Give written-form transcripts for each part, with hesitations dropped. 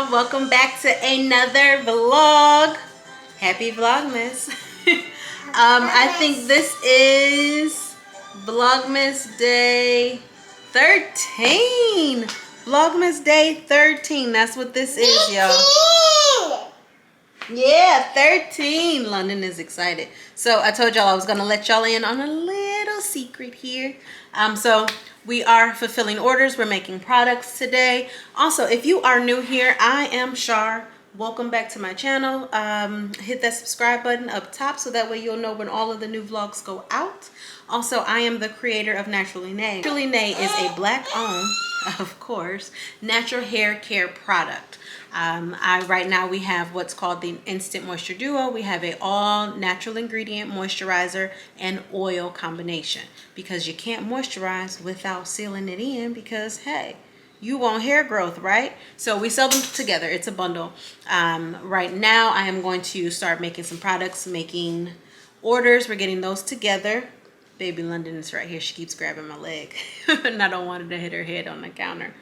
y'all, welcome back to another vlog. Happy Vlogmas. I think this is Vlogmas day 13. Vlogmas day 13. That's what this is, y'all. Yeah, 13. London is excited. So I told y'all I was gonna let y'all in on a little secret here. So we are fulfilling orders. We're making products today. Also, if you are new here, I am Shar. Welcome back to my channel. Hit that subscribe button up top so that way you'll know when all of the new vlogs go out. Also, I am the creator of Naturally Nae. Naturally Nae is a black-owned, of course, natural hair care product. Right now we have what's called the Instant Moisture Duo. We have a all natural ingredient moisturizer and oil combination because you can't moisturize without sealing it in because, hey, you want hair growth, right? So we sell them together. It's a bundle. Right now I am going to start making some products, making orders. We're getting those together. Baby London is right here. She keeps grabbing my leg and I don't want her to hit her head on the counter.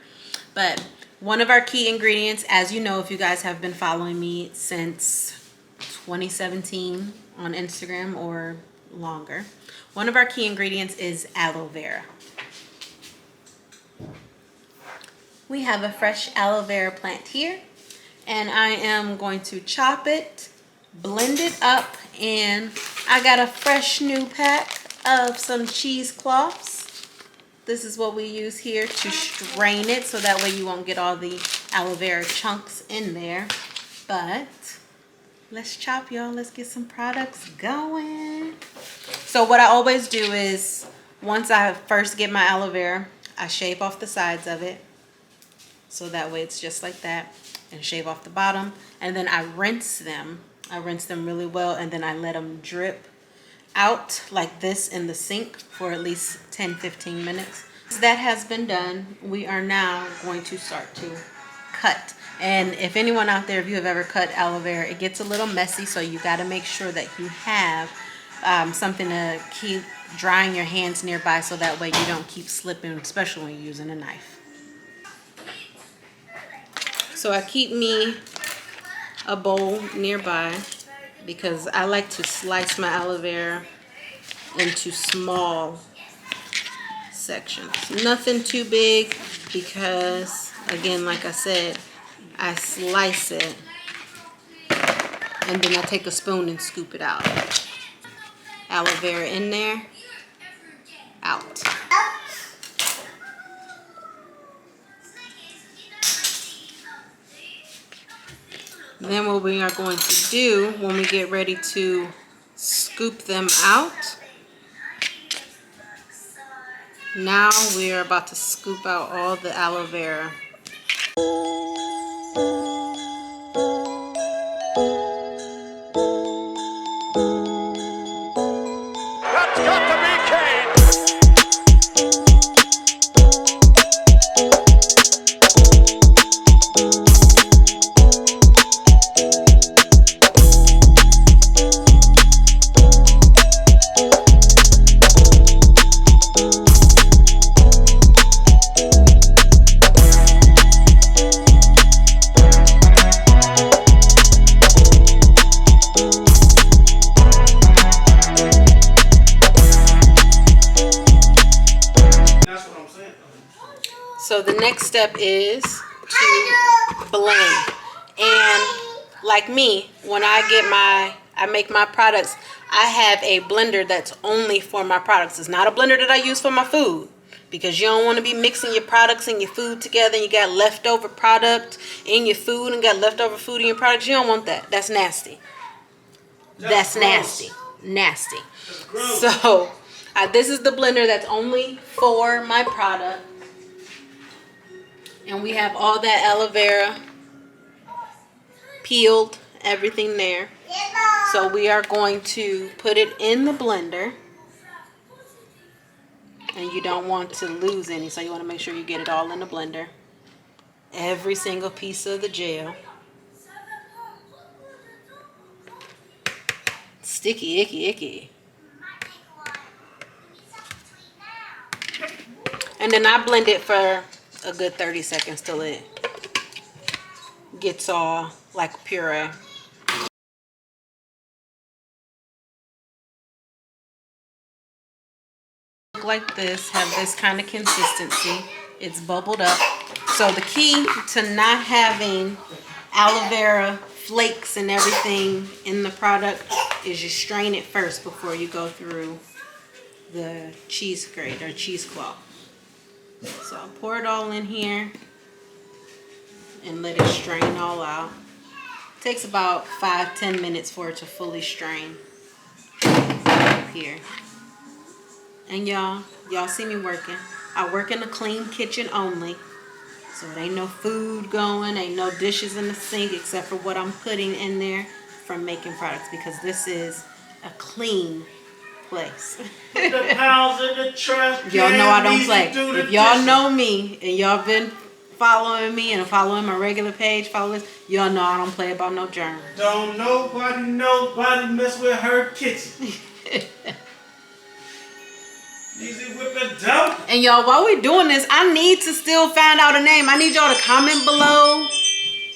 But one of our key ingredients, as you know, if you guys have been following me since 2017 on Instagram or longer, one of our key ingredients is aloe vera. We have a fresh aloe vera plant here, and I am going to chop it, blend it up, and I got a fresh new pack of some cheesecloths. This is what we use here to strain it so that way you won't get all the aloe vera chunks in there. But let's chop, y'all. Let's get some products going. So what I always do is once I first get my aloe vera, I shave off the sides of it. So that way it's just like that, and shave off the bottom. And then I rinse them. I rinse them really well, and then I let them drip out like this in the sink for at least 10-15 minutes. So that has been done. We are now going to start to cut. And if anyone out there, if you have ever cut aloe vera, it gets a little messy, so you got to make sure that you have something to keep drying your hands nearby so that way you don't keep slipping, especially when you're using a knife. So I keep me a bowl nearby because I like to slice my aloe vera into small sections. Nothing too big because, again, like I said, I slice it and then I take a spoon and scoop it out. Aloe vera in there, out. Then what we are going to do when we get ready to scoop them out, now we are about to scoop out all the aloe vera. That's got to be Kane. So the next step is to blend. And like me, when I make my products, I have a blender that's only for my products. It's not a blender that I use for my food because you don't want to be mixing your products and your food together and you got leftover product in your food and got leftover food in your products. You don't want that. That's nasty. That's nasty. Nasty. So this is the blender that's only for my product. And we have all that aloe vera peeled, everything there. So we are going to put it in the blender. And you don't want to lose any, so you want to make sure you get it all in the blender. Every single piece of the gel. Sticky, icky, icky. And then I blend it for a good 30 seconds till it gets all like puree. Look like this, have this kind of consistency. It's bubbled up. So the key to not having aloe vera flakes and everything in the product is you strain it first before you go through the cheese grate or cheesecloth. So I'll pour it all in here and let it strain all out. It takes about 5-10 minutes for it to fully strain here. And y'all see me working. I work in a clean kitchen only. So it ain't no food going, ain't no dishes in the sink except for what I'm putting in there from making products, because this is a clean place. Put the pounds in the trash. Y'all know I don't play. If y'all know me and y'all been following me and following my regular page, follow this, y'all know I don't play about no germs. Don't nobody mess with her kitchen. Easy whip it down. And y'all, while we're doing this, I need to still find out a name. I need y'all to comment below,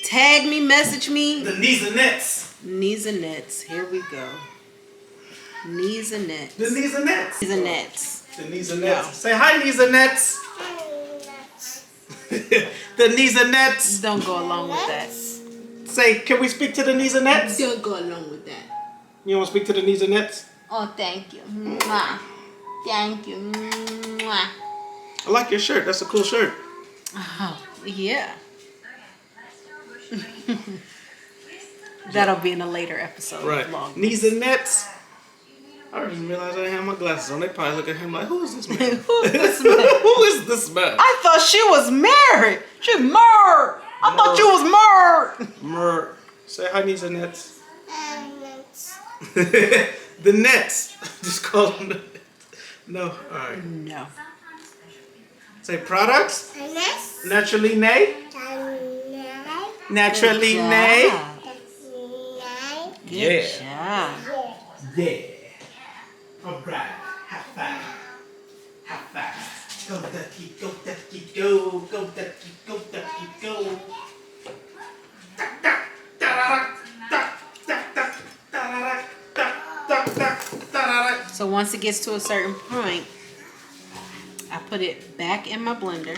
tag me, message me. The knees and nets. Knees and nets. Here we go. Knees and nets. The knees and nets. Knees and nets. The knees and nets. No. Say hi, knees and nets. The knees and nets. Don't go along with that. Say, can we speak to the knees and nets? Don't go along with that. You want to speak to the knees and nets? Oh, thank you. Mwah. Thank you. Mwah. I like your shirt. That's a cool shirt. Oh, yeah. That'll be in a later episode. Right. Vlogmas. Knees and nets. I didn't realize I didn't have my glasses on. They probably look at him like, who is this man? Who is this man? Who is this man? I thought she was married. She married. I thought you was married. Mer. Say hi, knees and nets. Nets. The nets. Just call them the nets. No. All right. No. Say products. Naturally Nae. Naturally Nae. Good job. Yeah. All right. High five. High five. Go ducky, go ducky, go. Go ducky, go ducky, go. So once it gets to a certain point, I put it back in my blender.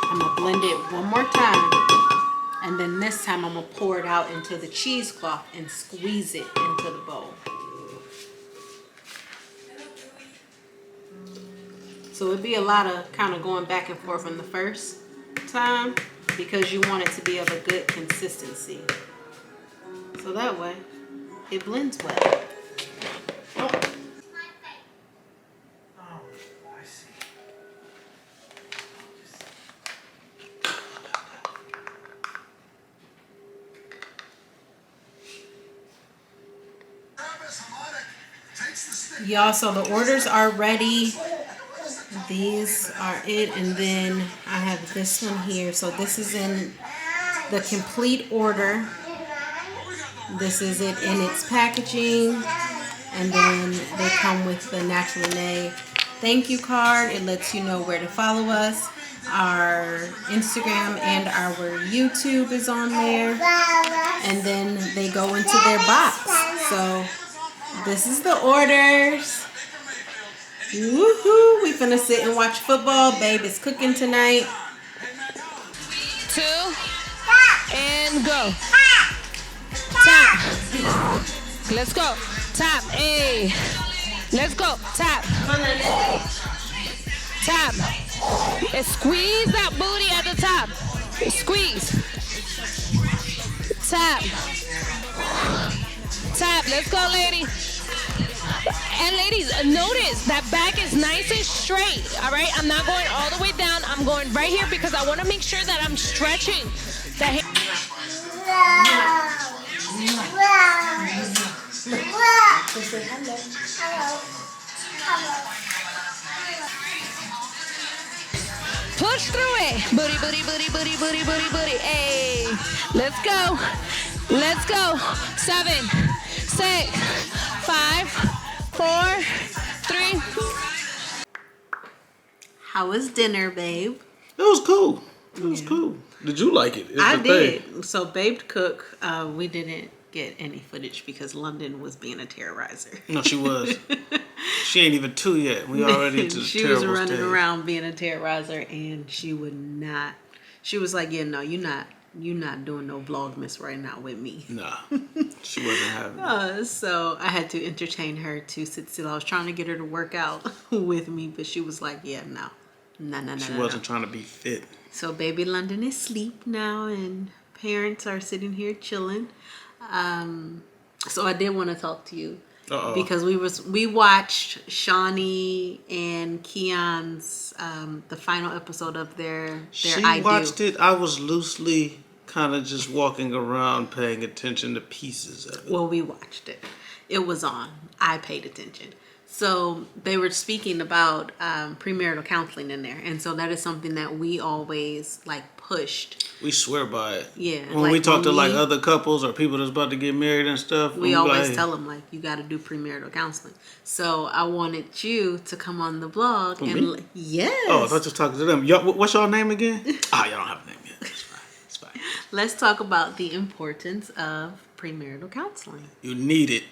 I'm gonna blend it one more time, and then this time I'm gonna pour it out into the cheesecloth and squeeze it into the bowl. So it'd be a lot of kind of going back and forth on the first time, because you want it to be of a good consistency. So that way, it blends well. Oh, I see. Y'all, so the orders are ready. These are it, and then I have this one here. So this is in the complete order. This is it in its packaging, and then they come with the Naturally Nae thank you card. It lets you know where to follow us. Our Instagram and our YouTube is on there, and then they go into their box. So this is the orders. Woohoo! We finna sit and watch football. Babe is cooking tonight. 2 and go. Tap. Let's go. Tap. Hey. Let's go. Tap. Tap. And squeeze that booty at the top. Squeeze. Tap. Tap. Let's go, lady. And ladies, notice that back is nice and straight, all right? I'm not going all the way down. I'm going right here because I want to make sure that I'm stretching the hand. Push through it. Booty, booty, booty, booty, booty, booty, booty. Hey, let's go. Let's go. 7, 6, 5, 4, 3. How was dinner, babe? It was cool. It was cool. Did you like it? I did. So, babe cook. We didn't get any footage because London was being a terrorizer. No, she was. She ain't even 2 yet. We already to the She was terrible running stage. around being a terrorizer, and she would not. She was like, "Yeah, no, you're not doing no Vlogmas right now with me." Nah, she wasn't having it. So I had to entertain her to sit still. I was trying to get her to work out with me, but she was like, "Yeah, no." She wasn't trying to be fit. So baby London is asleep now, and parents are sitting here chilling. So I did want to talk to you because we watched Shawnee and Keon's the final episode of their She I watched Do. it. I was loosely kind of just walking around paying attention to pieces of it. Well, we watched it. It was on. I paid attention. So they were speaking about premarital counseling in there, and so that is something that we always pushed. We swear by it. Yeah, When we talk to when we- other couples or people that's about to get married and stuff, We be always like, tell them you got to do premarital counseling. So I wanted you to come on the blog and yes. Oh, I thought you were talking to them. Y'all, what's y'all name again? Y'all don't have a name yet. It's fine. It's fine. Let's talk about the importance of premarital counseling. You need it.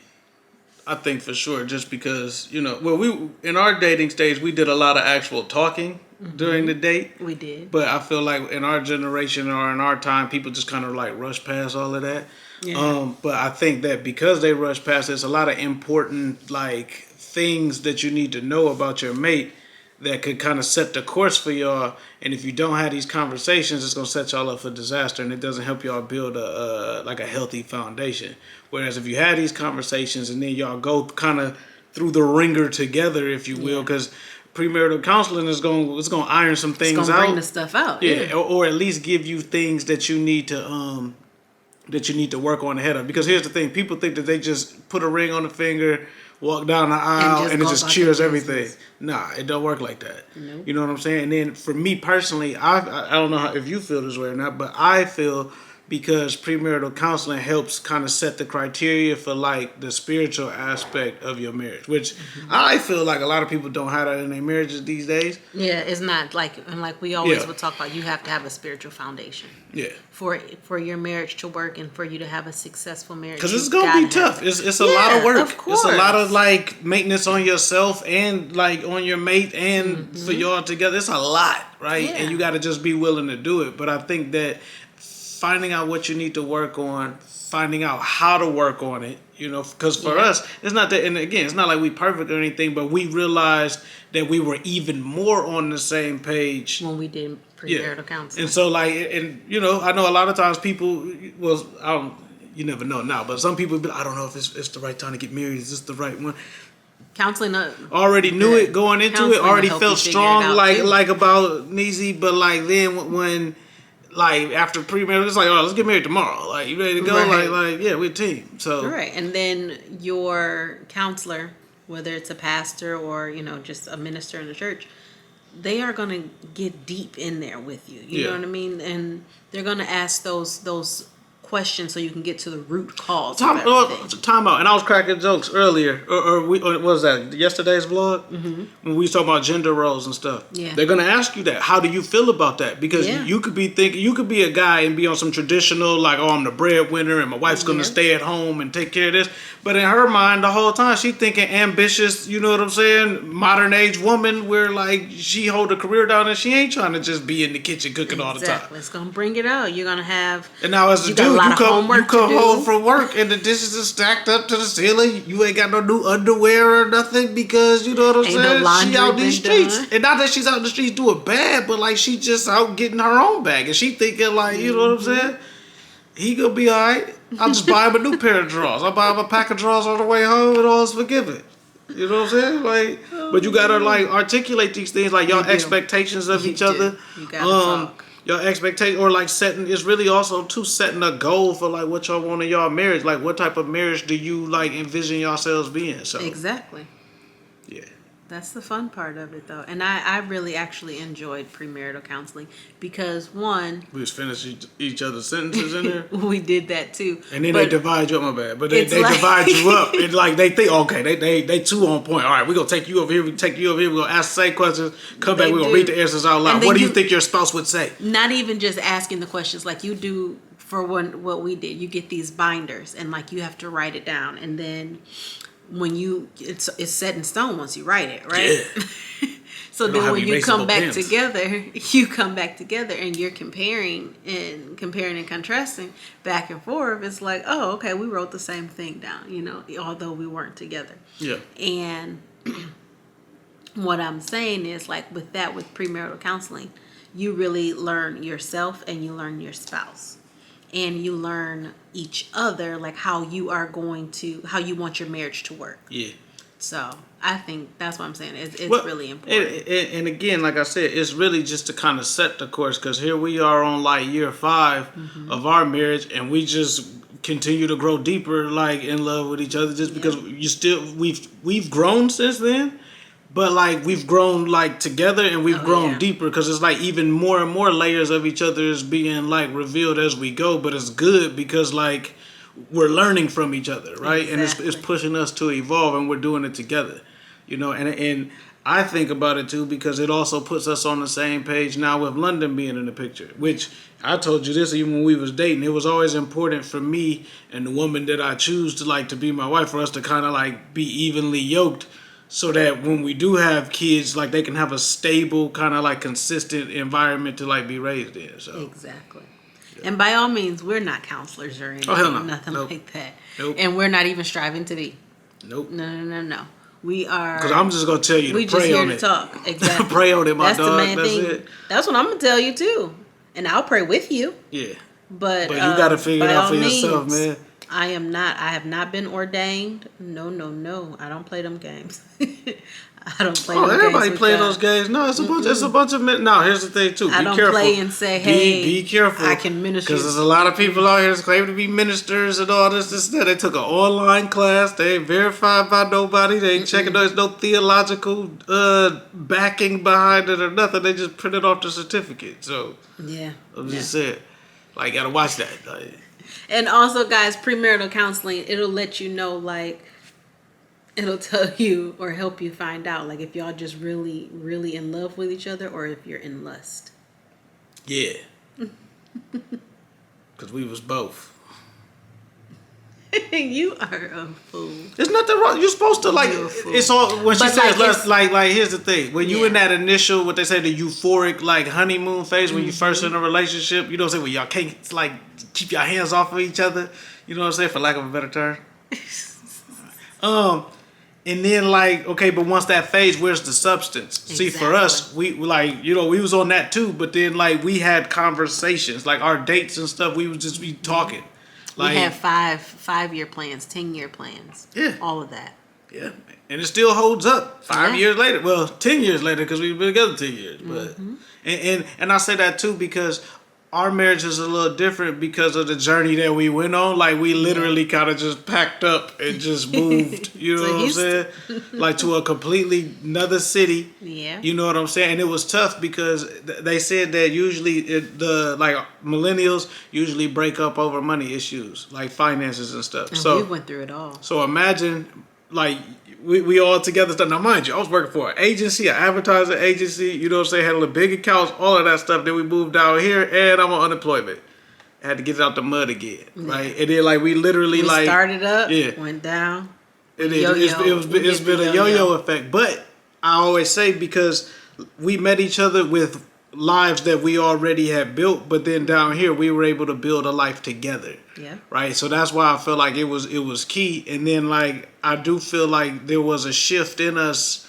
I think for sure, just because, we in our dating stage, we did a lot of actual talking during the date. We did. But I feel like in our generation or in our time, people just kind of rush past all of that. Yeah. But I think that because they rush past, there's a lot of important things that you need to know about your mate that could kind of set the course for y'all. And if you don't have these conversations, it's gonna set y'all up for disaster, and it doesn't help y'all build a healthy foundation. Whereas if you have these conversations and then y'all go kind of through the ringer together, if you will, because premarital counseling is gonna iron some things It's gonna out. bring the stuff out. Yeah, or at least give you things that you need to work on ahead of. Because here's the thing: people think that they just put a ring on the finger, walk down the aisle, and it just cures everything. Nah, it don't work like that. Nope. You know what I'm saying? And then for me personally, I don't know if you feel this way or not, but I feel because premarital counseling helps kind of set the criteria for the spiritual aspect of your marriage, which I feel like a lot of people don't have that in their marriages these days. Yeah, it's not and we always would talk about, you have to have a spiritual foundation. Yeah. For your marriage to work and for you to have a successful marriage. Because it's gonna be tough. It's a lot of work. Of course. It's a lot of maintenance on yourself and on your mate and for y'all together. It's a lot, right? Yeah. And you got to just be willing to do it. But I think that finding out what you need to work on, finding out how to work on it, because for us, it's not that, and again, it's not like we perfect or anything, but we realized that we were even more on the same page when we did premarital counseling. And so I know a lot of times people, you never know now, but some people, I don't know if it's the right time to get married. Is this the right one? Counseling already knew it going into it, already felt strong like about Neezy, but then when after premarital, it's let's get married tomorrow. You ready to go? Right. Yeah, we're a team. So right, and then your counselor, whether it's a pastor or just a minister in the church, they are gonna get deep in there with you. You know what I mean? And they're gonna ask those questions so you can get to the root cause. Time out. And I was cracking jokes earlier, or what was that? Yesterday's vlog when we was talking about gender roles and stuff. Yeah, they're gonna ask you that. How do you feel about that? Because you could be thinking, you could be a guy and be on some traditional I'm the breadwinner and my wife's gonna stay at home and take care of this. But in her mind, the whole time she thinking ambitious. You know what I'm saying? Modern age woman, where she hold a career down and she ain't trying to just be in the kitchen cooking all the time. It's gonna bring it out. You're gonna have. And now as a dude, you come home from work and the dishes are stacked up to the ceiling. You ain't got no new underwear or nothing because you know what I'm saying. No she out these streets, and not that she's out in the streets doing bad, but she just out getting her own bag, and she thinking you know what I'm saying. He gonna be all right. I'll just buy him a new pair of drawers. I'll buy him a pack of drawers on the way home, and all's forgiven. You know what I'm saying? But you gotta articulate these things, y'all expectations of each other. You gotta talk. Your expectation, or setting, is really also setting a goal for what y'all want in y'all marriage. What type of marriage do you envision yourselves being? So exactly. Yeah. That's the fun part of it, though. And I really actually enjoyed premarital counseling because, one, We was finishing each other's sentences in there. we did that too. And then But they divide you up, my bad. But they it's like- divide you up. And like they think, okay, they two on point. All right, we're gonna take you over here, we take you over here, we're gonna ask the same questions, come back, They we're gonna do. read the answers out And loud. then What do you you- think your spouse would say? not even just asking the questions like you do for what we did. You get these binders and like you have to write it down, and then when it's set in stone once you write it, right? Yeah. So They don't then have when you come erasable back pens. together, you come back together and you're comparing and contrasting back and forth. It's like, oh, okay, we wrote the same thing down, although we weren't together. Yeah. And what I'm saying is, like, with premarital counseling, you really learn yourself and you learn your spouse. And you learn each other, like how you want your marriage to work. Yeah. So I think that's what I'm saying. It's Well, really important. And again, like I said, it's really just to kind of set the course, because here we are on like year 5 Mm-hmm. of our marriage, and we just continue to grow deeper, like in love with each other, just because we've grown since then. But like we've grown like together, and we've grown yeah. deeper, because it's like even more and more layers of each other is being like revealed as we go. But it's good because like we're learning from each other, right? And it's Exactly. pushing us to evolve, and we're doing it together, And I think about it too because it also puts us on the same page now with London being in the picture. Which I told you this even when we was dating. It was always important for me and the woman that I choose to be my wife, for us to kind of like be evenly yoked, so that when we do have kids, like they can have a stable, kind of like consistent environment to like be raised in. So Exactly. And by all means, we're not counselors or anything. Oh, hell no. Nothing Nope. like that. Nope. And we're not even striving to be. nope. No. We are. Because I'm just gonna tell you we to just pray here on to it. talk. Exactly. Pray on it, my That's dog. the main That's thing. it. That's what I'm gonna tell you too. And I'll pray with you. Yeah. But But you gotta figure it by out for all yourself, means, man. I have not been ordained. No. I don't play them games. I don't play them games. Everybody with play God. those games. No, it's a bunch of men. No, here's the thing too. Be I don't careful. play and say, hey, be careful. I can minister. Because there's a lot of people out here that claim to be ministers and all this, that. They took an online class. They ain't verified by nobody. They ain't checking. There's no theological backing behind it or nothing. They just printed off the certificate. So Yeah. I'm just saying, like, gotta watch that. Like, And also, guys, premarital counseling, it'll let you know, like, it'll tell you or help you find out, like, if y'all just really, really in love with each other or if you're in lust. yeah. Because we was both. You are a fool. There's nothing wrong. You're supposed to like. You're a fool. It's all when she But, says like, like here's the thing. When you Yeah. in that initial, what they say, the euphoric like honeymoon phase, when you first in a relationship, you know what I'm saying? When y'all can't like keep your hands off of each other. You know what I'm saying? For lack of a better term. And then like, okay, but once that phase, where's the substance? See, for us, we like, we was on that too, but then like we had conversations, like our dates and stuff, we would just be talking. Like, We have 5-year plans, 10-year plans. Yeah. All of that. yeah, and it still holds up 5 Yeah. years later. Well, 10 years later, because we've been together 10 years. But and I say that too because our marriage is a little different because of the journey that we went on. Like we literally kind of just packed up and just moved. You know To what I'm saying? Like to a completely another city. Yeah. You know what I'm saying? And it was tough because they said that usually the millennials usually break up over money issues, like finances and stuff. And So we went through it all. so imagine, like, we all together. Now, mind you, I was working for an agency, an advertising agency, you know what I'm saying, had a big accounts, all of that stuff. Then we moved down here, and I'm on unemployment. I had to get it out the mud again, right? And then, like, we literally, We like... started up, yeah. went down. It's Yo-yo. been a yo-yo effect. But I always say, because we met each other with lives that we already had built, but then down here, we were able to build a life together. Yeah. Right, so that's why I feel like it was key, and then like I do feel like there was a shift in us,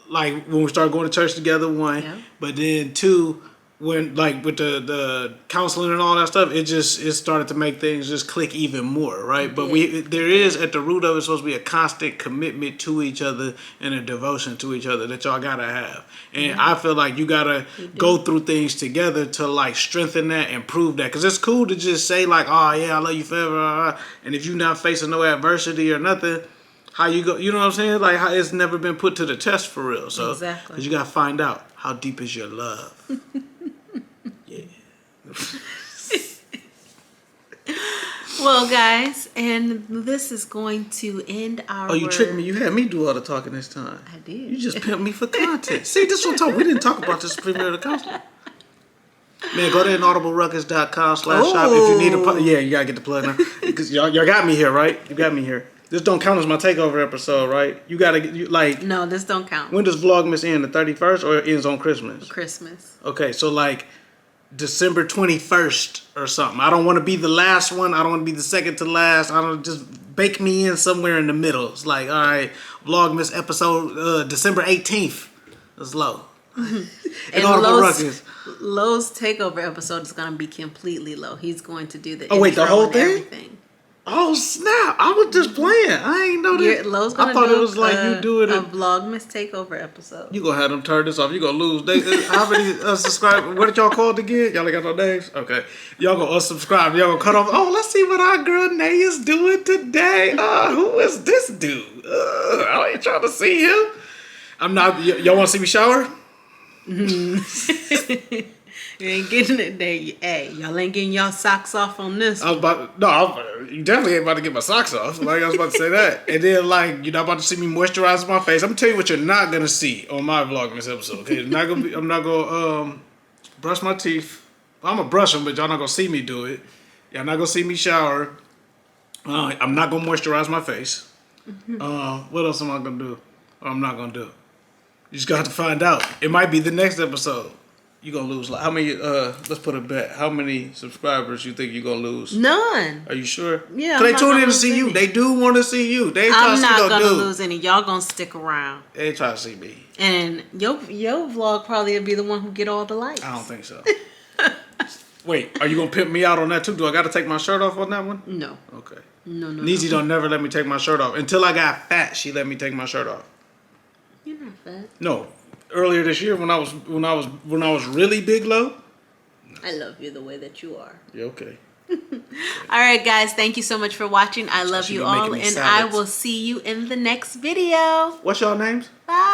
like when we started going to church together. One, Yeah. but then two, when like with the counseling and all that stuff, it started to make things just click even more, right? But there is at the root of it supposed to be a constant commitment to each other and a devotion to each other that y'all gotta have, and I feel like you gotta go through things together to like strengthen that and prove that, because it's cool to just say like, oh yeah, I love you forever, and if you're not facing no adversity or nothing, how you go. You know what I'm saying? Like how it's never been put to the test for real. So Exactly. 'cause you gotta find out how deep is your love. Yeah. Well, guys, and this is going to end our. Oh, you tricked me. You had me do all the talking this time. I did. You just pimped me for content. See, this one talk. We didn't talk about this premarital counseling. Man, go to inaudibleruckus.com/shop if you need a. Yeah, you gotta get the plug now because y'all got me here, right? You got me here. This don't count as my takeover episode, right? You gotta like. No, this don't count. When does Vlogmas end? The 31st or it ends on Christmas? Christmas. Okay, so like December 21st or something. I don't want to be the last one. I don't want to be the second to last. I don't just bake me in somewhere in the middle. It's like, all right, Vlogmas episode December 18th. That's low. And Lowe's takeover episode is going to be completely low. He's going to do the Oh wait, the intro whole and thing? everything. Oh snap! I was just playing. I ain't know that. Lowe's I gonna thought do it was like you do it. a Vlogmas takeover episode. You gonna have them turn this off. You gonna lose. How many subscribers? What did y'all call it again? Y'all ain't got no names. Okay, y'all gonna unsubscribe. Y'all gonna cut off. Oh, let's see what our girl Nae is doing today. Who is this dude? I ain't trying to see him. I'm not. Y'all want to see me shower? You ain't getting it there. Hey, y'all ain't getting y'all socks off on this. I was about. You definitely ain't about to get my socks off. Like I was about to say that. And then like you're not about to see me moisturize my face. I'm gonna tell you what you're not gonna see on my Vlogmas episode. Okay, I'm not gonna brush my teeth. I'm gonna brush them, but y'all not gonna see me do it. Y'all not gonna see me shower. I'm not gonna moisturize my face. What else am I gonna do? Or I'm not gonna do. You just got to find out. It might be the next episode. You gonna lose like how many? Let's put a bet. How many subscribers you think you gonna lose? None. Are you sure? Yeah. So they tune in to see you. They do want to see you. They ain't trying to I'm see not no gonna dude. lose any. Y'all gonna stick around. They ain't trying to see me. And your vlog probably will be the one who get all the likes. I don't think so. Wait, are you gonna pimp me out on that too? Do I gotta take my shirt off on that one? No. Okay. No. Neezy don't never let me take my shirt off. Until I got fat, she let me take my shirt off. You're not fat. No. Earlier this year when I was really big low. I love you the way that you are. Yeah, okay. All right, guys. Thank you so much for watching. I love She you gonna make all, me and salads. I will see you in the next video. What's y'all names? Bye.